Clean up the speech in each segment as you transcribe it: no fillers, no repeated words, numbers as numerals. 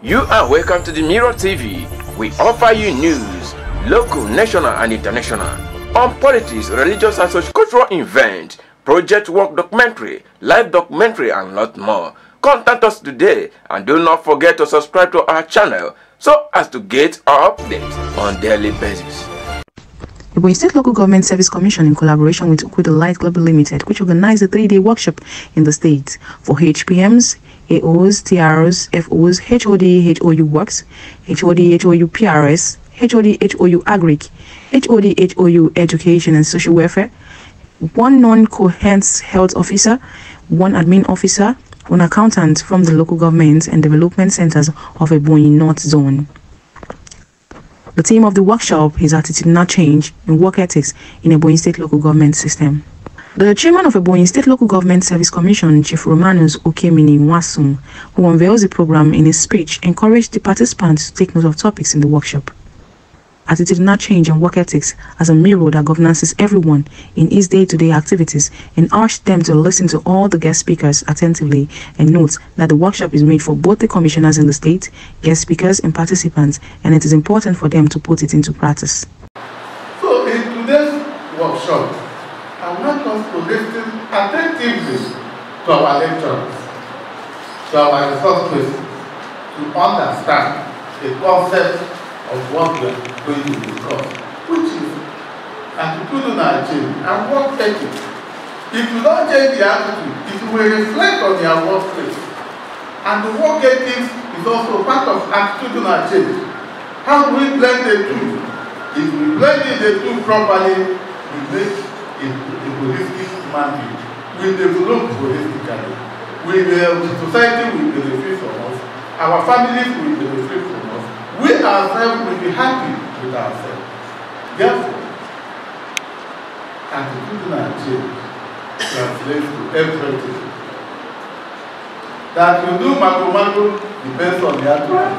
You are welcome to the Mirror TV. We offer you news, local, national and international, on politics, religious and socio-cultural events, project work documentary, live documentary and lot more. Contact us today and do not forget to subscribe to our channel so as to get our updates on daily basis. The Ebonyi State Local Government Service Commission, in collaboration with Ukudo Light Global Limited, which organized a 3-day workshop in the state for HPMs, AOs, TROs, FOs, HOD, HOU Works, HOD, HOU PRS, HOD, HOU Agric, HOD, HOU Education and Social Welfare, 1 non-coherence health officer, 1 admin officer, 1 accountant from the local government and development centers of Ebonyi North Zone. The theme of the workshop is Attitudinal Change in Work Ethics in Ebonyi State Local Government System. The chairman of Ebonyi State Local Government Service Commission, Chief Romanus Okemini Wasum, who unveils the program in his speech, encouraged the participants to take note of topics in the workshop. Attitudinal change and work ethics as a mirror that governs everyone in his day-to-day activities, and urged them to listen to all the guest speakers attentively and note that the workshop is made for both the commissioners in the state, guest speakers and participants, and it is important for them to put it into practice. So in today's workshop, I want us to listen attentively to our lecturers, to our resource persons, to understand the concept of what we are going to discuss, which is attitudinal change and work ethics. If you don't change the attitude, it will reflect on your workplace. And the work ethics is also part of attitudinal change. How do we blend the two? If we blend the two properly, we make a holistic human being. We develop holistically. The society will benefit from us. Our families will benefit from us. We ourselves will be happy with ourselves. Therefore, attitudinal change translates to everything. That you do mago depends on the attitude.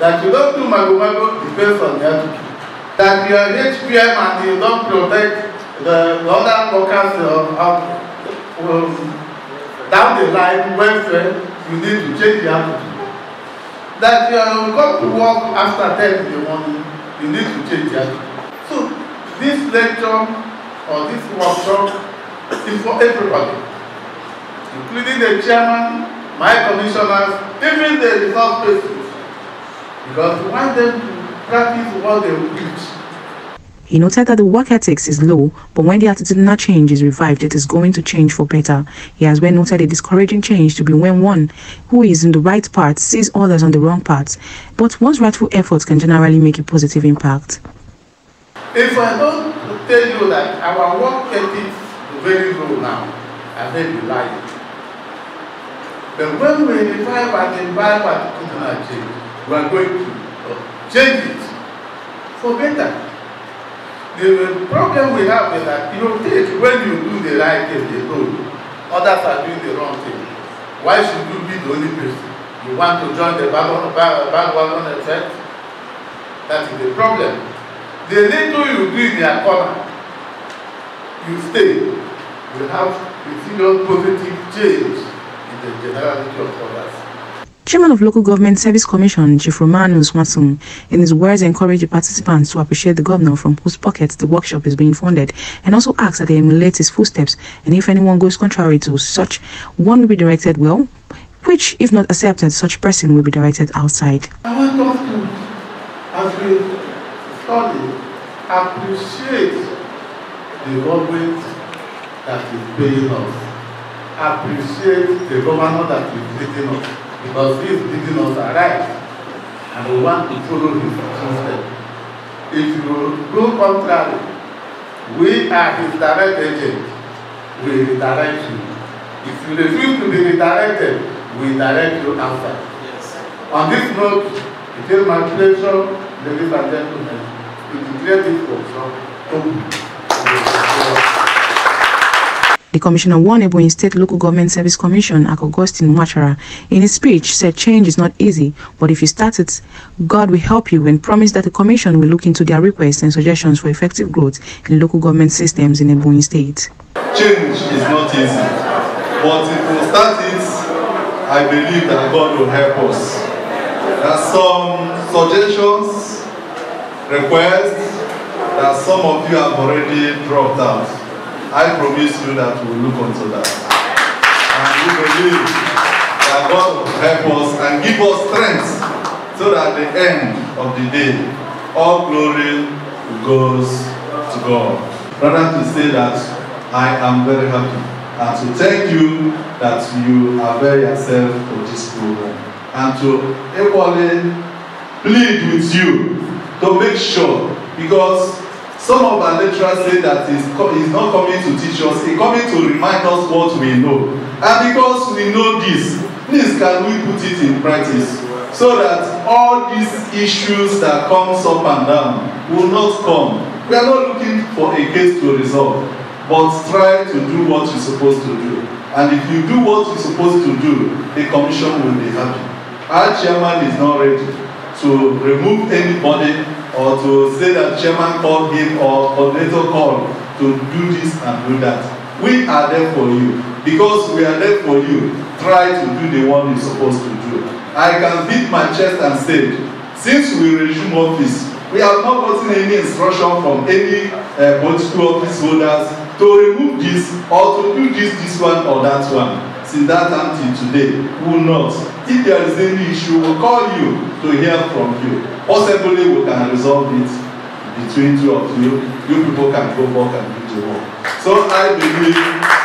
That you don't do mago depends on the attitude. That you are HPM and you don't protect the other workers down the line, welfare, you need to change the attitude. That you come to work after 10 in the morning, you need to change the attitude. So this lecture or this workshop is for everybody, including the chairman, my commissioners, even the resource persons, because we want them to practice what they will preach. He noted that the work ethics is low, but when the attitudinal change is revived, it is going to change for better. He has well noted a discouraging change to be when one who is in the right path sees others on the wrong path, but one's rightful efforts can generally make a positive impact. If I don't tell you that our work ethics is very low now, I may be lying. But when we revive and imbibe attitudinal change, we are going to change it for better. The problem we have is that you think when you do the right thing, they know others are doing the wrong thing. Why should you be the only person? You want to join the bandwagon effect? That is the problem. The little you do in your corner, you stay. You have a serious positive change in the generality of others. Chairman of Local Government Service Commission, Chief Romanus Wasum, in his words encouraged the participants to appreciate the governor from whose pockets the workshop is being funded, and also asked that they emulate his footsteps, and if anyone goes contrary to such, one will be directed well, which, if not accepted, such person will be directed outside. I want us to, as we study, appreciate the government that is paying us, appreciate the governor that is leading us. Because he is leading us aright, and we want to follow his footsteps. If you go contrary, we are his direct agent. We redirect you. If you refuse to be redirected, we direct you outside. Yes. On this note, it is my pleasure, ladies and gentlemen, to declare this workshop open. The Commissioner won Ebonyi State Local Government Service Commission, Augustine Machara, in his speech said change is not easy, but if you start it, God will help you, and promised that the Commission will look into their requests and suggestions for effective growth in local government systems in Ebonyi State. Change is not easy, but if we start it, I believe that God will help us. There are some suggestions, requests that some of you have already dropped out. I promise you that we will look into that. And we believe that God will help us and give us strength so that at the end of the day, all glory goes to God. Rather to say that I am very happy and to thank you that you avail yourself for this program and to equally plead with you to make sure, because some of our lecturers say that he's not coming to teach us, he's coming to remind us what we know. And because we know this, please can we put it in practice so that all these issues that comes up and down will not come. We are not looking for a case to resolve, but try to do what you're supposed to do. And if you do what you're supposed to do, the commission will be happy. Our chairman is not ready to remove anybody or to say that chairman called him or coordinator called to do this and do that. We are there for you. Because we are there for you, try to do the one you're supposed to do. I can beat my chest and say, since we resume office, we have not gotten any instruction from any political office holders to remove this or to do this one or that one. Since that time till today, we will not. If there is any issue, we'll call you to hear from you. Possibly we can resolve it between two of you. You people can go back and do the work. So I believe.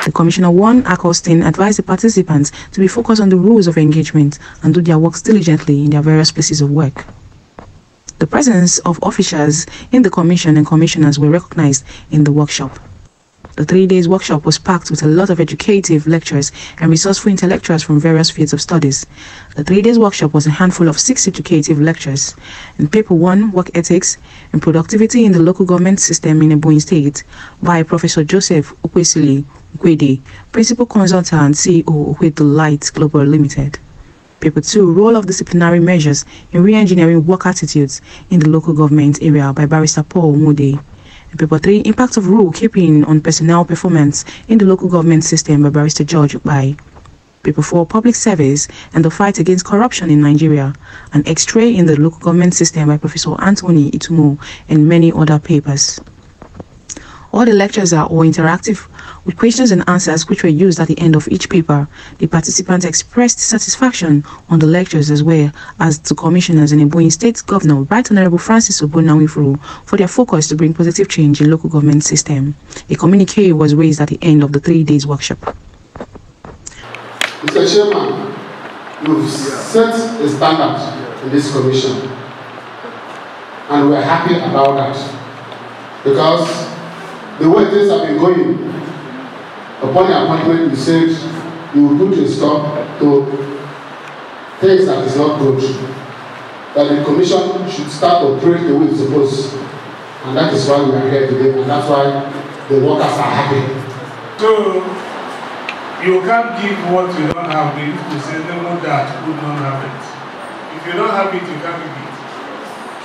The Commissioner 1, Accostin, advised the participants to be focused on the rules of engagement and do their works diligently in their various places of work. The presence of officials in the commission and commissioners were recognized in the workshop. The 3 days workshop was packed with a lot of educative lectures and resourceful intellectuals from various fields of studies. The 3 days workshop was a handful of 6 educative lectures. In Paper 1, Work Ethics and Productivity in the Local Government System in Ebonyi State by Professor Joseph Okwesili Ukwede, Principal Consultant CEO Ukwede Light Global Limited. Paper 2, Role of Disciplinary Measures in Re-engineering Work Attitudes in the Local Government Area by Barrister Paul Mode. And Paper 3, Impact of Rule Keeping on Personnel Performance in the Local Government System by Barrister George Ukbai. Paper 4, Public Service and the Fight Against Corruption in Nigeria, an X-ray in the Local Government System by Professor Anthony Itumo, and many other papers. All the lectures are all interactive, with questions and answers which were used at the end of each paper. The participants expressed satisfaction on the lectures as well as the commissioners and Ebonyi State Governor, Right Honorable Francis Obonawifuru, for their focus to bring positive change in local government system. A communique was raised at the end of the 3 days workshop. Mr. Chairman, you've set a standard in this commission, and we're happy about that, because the way things have been going, upon your appointment, you said you will put a stop to things that is not good, that the commission should start to operate the way it's supposed, and that is why we are here today, and that's why the workers are happy. So, you can't give what you don't have. We used to say, no, that would not have it. If you don't have it, you can't give it.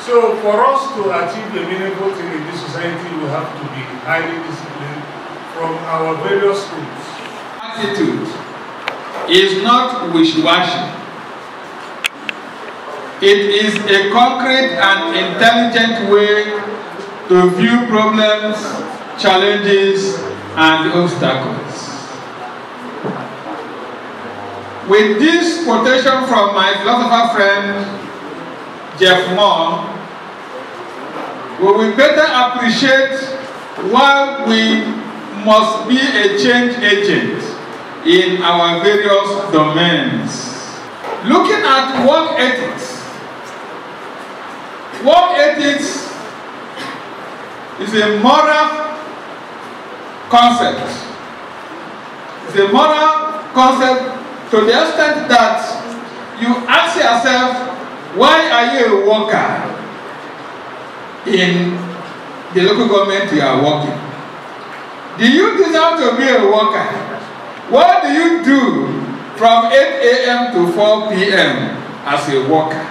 So for us to achieve a meaningful thing in this society, we have to be highly disciplined from our various schools. Attitude is not wishy-washy. It is a concrete and intelligent way to view problems, challenges, and obstacles. With this quotation from my philosopher friend, Jeff Moore, we will better appreciate why we must be a change agent in our various domains. Looking at work ethics is a moral concept. It's a moral concept to the extent that you ask yourself, why are you a worker in the local government you are working? Do you deserve to be a worker? What do you do from 8 a.m. to 4 p.m. as a worker?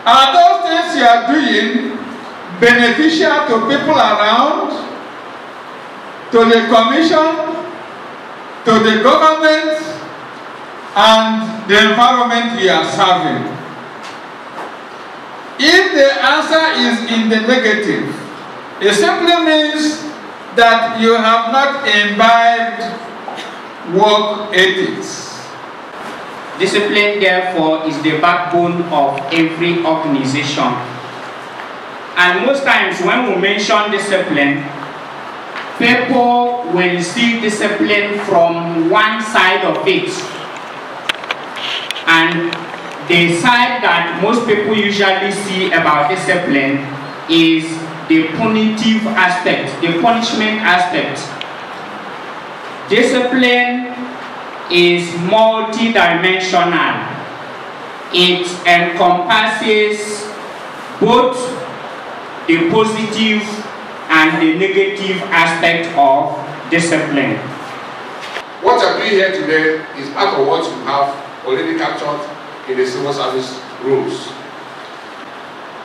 Are those things you are doing beneficial to people around, to the commission, to the government, and the environment we are serving? If the answer is in the negative, it simply means that you have not imbibed work ethics. Discipline, therefore, is the backbone of every organization. And most times when we mention discipline, people will see discipline from one side of it. And the side that most people usually see about discipline is the punitive aspect, the punishment aspect. Discipline is multi-dimensional. It encompasses both the positive and the negative aspect of discipline. What you're doing here today is part of what you have already captured in the civil service rules.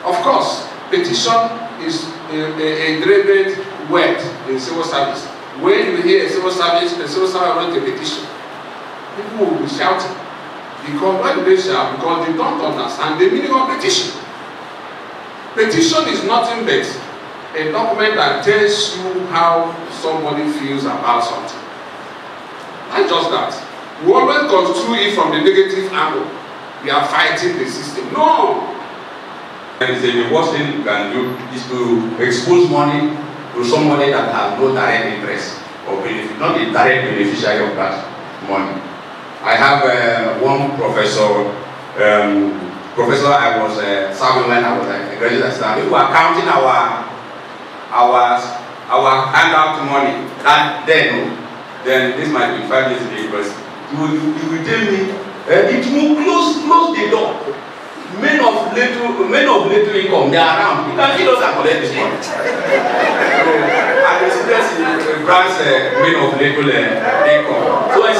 Of course, petition is a dreaded word in civil service. When you hear a civil service wants a petition, people will be shouting. Because why do they shout? Because they don't understand the meaning of petition. Petition is nothing but a document that tells you how somebody feels about something. Not just that. We always construe it from the negative angle. We are fighting the system. No! The worst thing you can do is to expose money to somebody that has no direct interest or benefit, not the direct beneficiary of that money. I have one professor I was serving when I was a graduate assistant. We were counting our handout money. Then this might be 5 years ago, because you will tell me it will close the door. Men of little income, they are around. You can see those and collect this money. So I'm experienced in grants men of little income. So I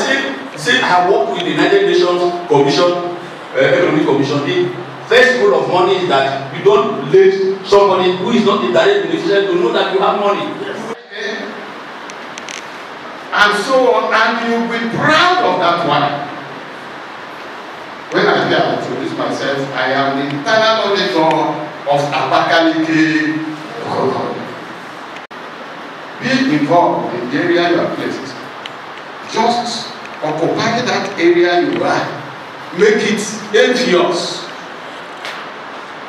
said I worked with the United Nations Commission, Economic Commission. The first rule of money is that you don't let somebody who is not the direct beneficiary to know that you have money. And so on, and you'll be proud of that one. When I introduce myself, I am the internal auditor of Abakaliki. Be involved in the area you are placed. Just occupy that area you are. Make it envious.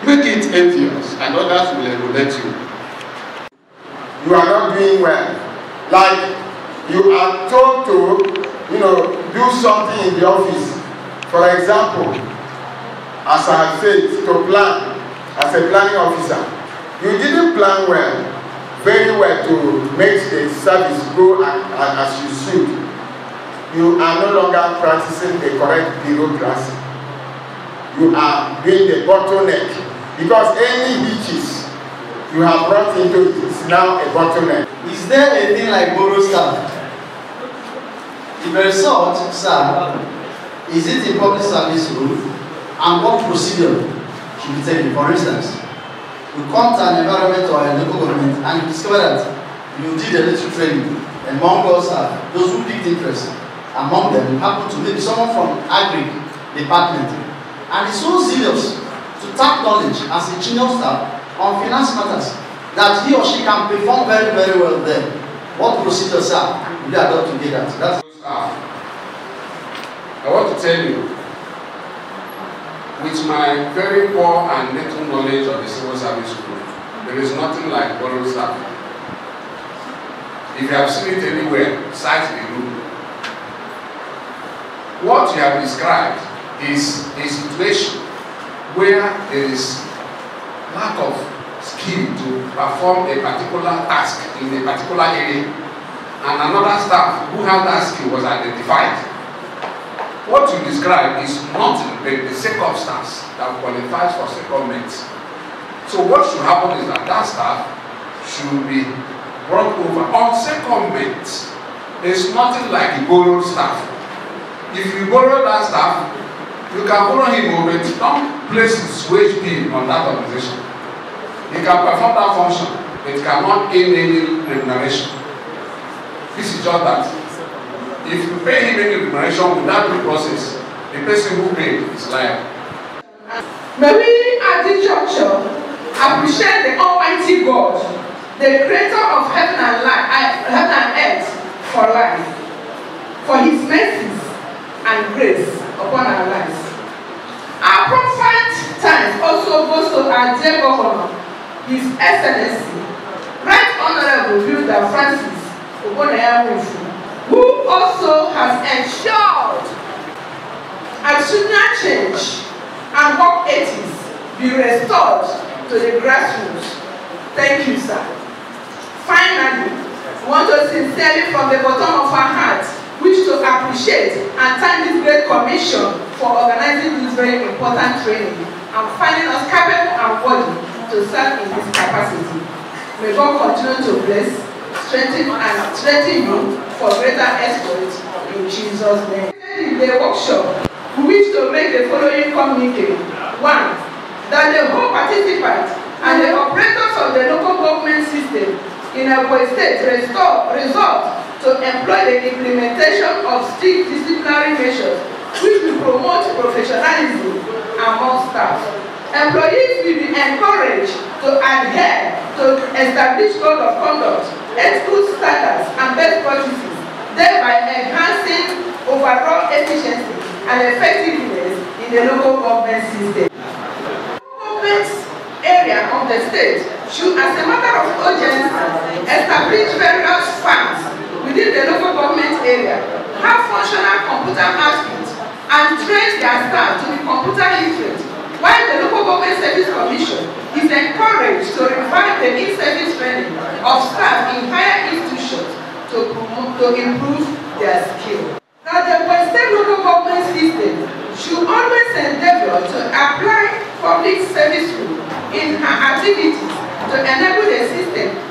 Make it envious, and others will emulate you. You are not doing well. Like you are told to, do something in the office. For example, as I said, to plan as a planning officer, you didn't plan very well to make the service go as you should. You are no longer practicing the correct bureaucracy. You are doing the bottleneck, because any hitches you have brought into it is now a bottleneck. Is there a thing like borrow staff? The result, sir, is it a public service rule, and what procedure should be taken? For instance, you come to an environment or a local government and you discover that you did a little training among those who picked interest. Among them, you happen to maybe someone from Agri department, and is so zealous to tap knowledge as a junior staff on finance matters that he or she can perform very, very well there. What procedures are will you adopt to get that? That's I want to tell you, with my very poor and little knowledge of the civil service group, there is nothing like borrowed staff. If you have seen it anywhere, cite the rule. What you have described is a situation where there is lack of skill to perform a particular task in a particular area, and another staff who had that skill was identified. What you describe is nothing but the circumstance that qualifies for secondment. So what should happen is that that staff should be brought over on secondment. There's nothing like a borrowed staff. If you borrow that staff, you can borrow him over it. Don't place his wage bill on that organization. He can perform that function, but it cannot gain any remuneration. This is just that. If you pay him any remuneration without due process, the person who paid is liable. May we at this juncture appreciate the Almighty God, the creator of heaven and earth for life, for his mercies and grace upon our lives. Our prophet thanks also goes to our dear governor, His Excellency, Right Honorable Builder Francis Obonayamufu, who also has ensured attitudinal change and work ethics be restored to the grassroots. Thank you, sir. Finally, we want to sincerely from the bottom of our hearts wish to appreciate and thank this great commission for organizing this very important training and finding us capable and worthy to serve in this capacity. May God continue to bless, strengthen you for greater exploits in Jesus' name. In the workshop, we wish to make the following communique. 1. That the whole participants and the operators of the local government system in Ebonyi State resort to employ the implementation of strict disciplinary measures which will promote professionalism among staff. Employees will be encouraged to adhere to established code of conduct, ethical standards, and best practices, thereby enhancing overall efficiency and effectiveness in the local government system. The government area of the state should, as a matter of urgency, establish various farms within the local government area, have functional computer outfits, and train their staff to be computer literate, while the Local Government Service Commission is encouraged to revive the in-service training of staff in higher institutions to improve their skill. Now, the Ebonyi State Local Government system should always endeavor to apply public service rule in her activities to enable the system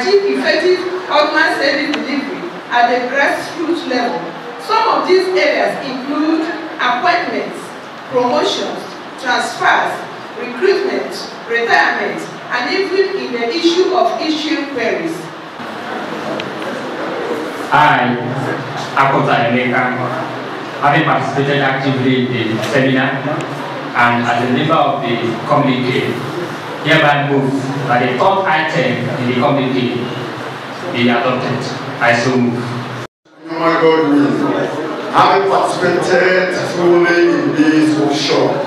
achieve effective ultimate service delivery at the grassroots level. Some of these areas include appointments, promotions, transfers, recruitment, retirement, and even in the issue of issuing queries. I, Abakaliki, having participated actively in the seminar and as a member of the committee, hereby move that the third item in the committee be adopted. I so move. Oh my God, having participated fully in this workshop,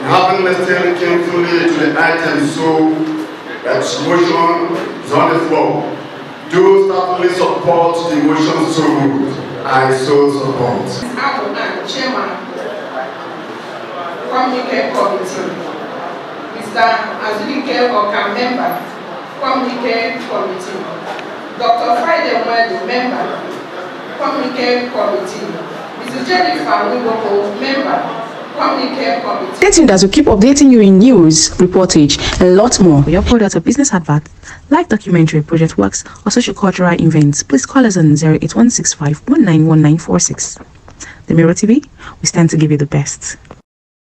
having listened carefully to the items so that motion is on the floor, do certainly support the motion so moved. I so support. Chairman, Communique Committee, Mr. Azulike Oka, member, Communique Committee, Dr. Friday Mwede, member, Communique Committee, Mrs. Jennifer Nwiboko, member, Communique Committee. Stay tuned as we keep updating you in news, reportage, and a lot more. We upload out a business advert, live documentary, project works, or social cultural events. Please call us on 08165 191946. The Mirror TV, we stand to give you the best.